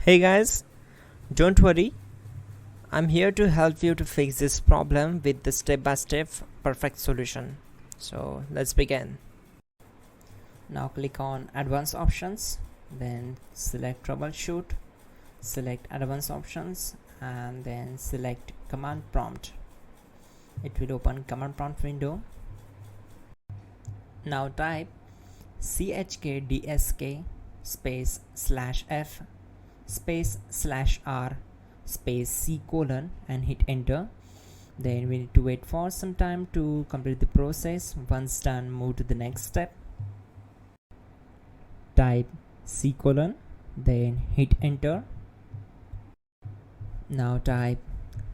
Hey guys, don't worry, I'm here to help you to fix this problem with the step-by-step perfect solution. So let's begin. Now click on advanced options, then select troubleshoot, select advanced options and then select command prompt. It will open command prompt window. Now type chkdsk space /f space /r space c colon and hit enter. Then we need to wait for some time to complete the process. Once done, move to the next step. Type c colon, then hit enter. Now type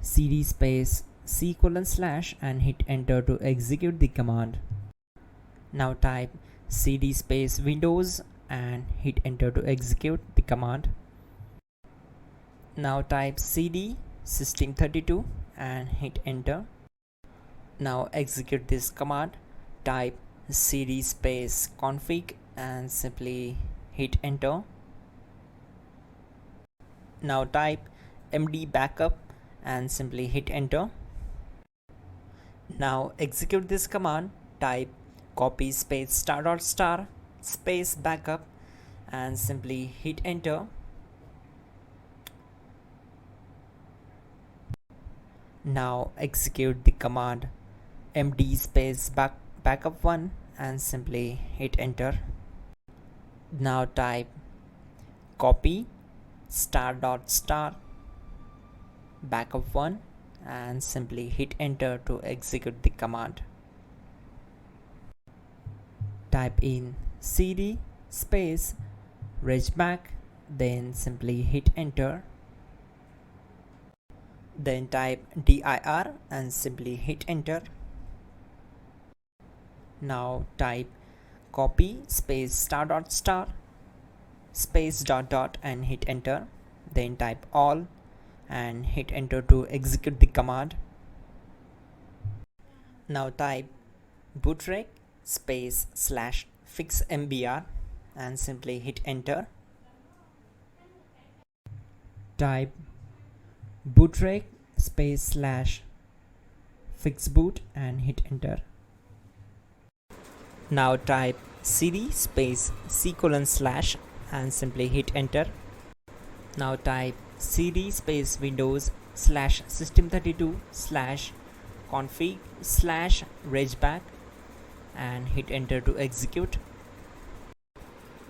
cd space c colon / and hit enter to execute the command. Now type cd space windows and hit enter to execute the command. Now type cd system32 and hit enter. Now execute this command. Type cd space config and simply hit enter. Now type md backup and simply hit enter. Now execute this command. Type copy space ** space backup and simply hit enter. Now execute the command md space backup1 and simply hit enter. Now type copy ** backup1 and simply hit enter to execute the command. Type in cd space regback, then simply hit enter. Then type dir and simply hit enter. Now type copy space ** space ... and hit enter. Then type all and hit enter to execute the command. Now type bootrec space /fixmbr and simply hit enter. Type bootrec space /fixboot and hit enter. Now type cd space c colon / and simply hit enter. Now type cd space windows /system32 /config /regback and hit enter to execute.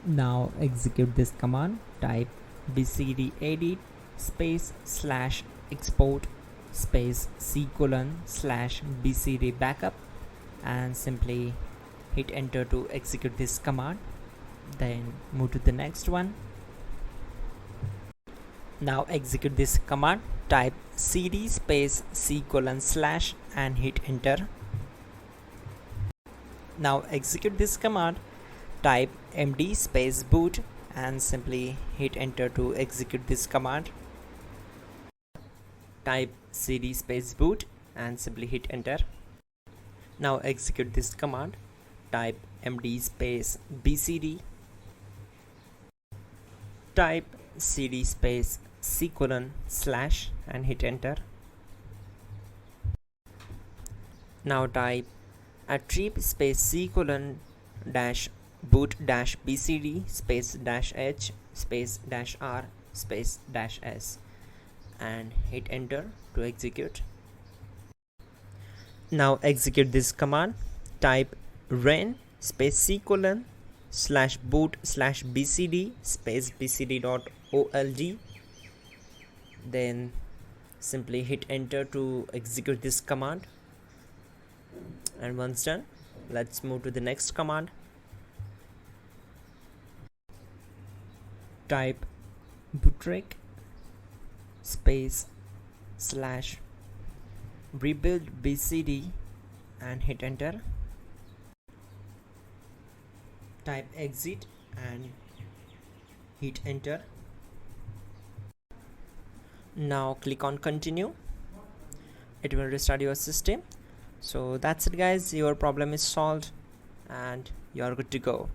Now execute this command. Type bcdedit space /export space c colon /bcd backup and simply hit enter to execute this command. Then move to the next one. Now execute this command. Type cd space c colon / and hit enter. Now execute this command. Type md space boot and simply hit enter to execute this command. Type cd space boot and simply hit enter. Now execute this command. Type md space bcd. Type cd space c colon / and hit enter. Now type attrib space c colon -boot -bcd space -h space -r space -s and hit enter to execute. Now execute this command. Type ren space c colon /boot /bcd space bcd.old. Then simply hit enter to execute this command. And once done, let's move to the next command. Type bootrec space /rebuildbcd and hit enter. Type exit and hit enter. Now click on continue. It will restart your system. So that's it guys, your problem is solved and you are good to go.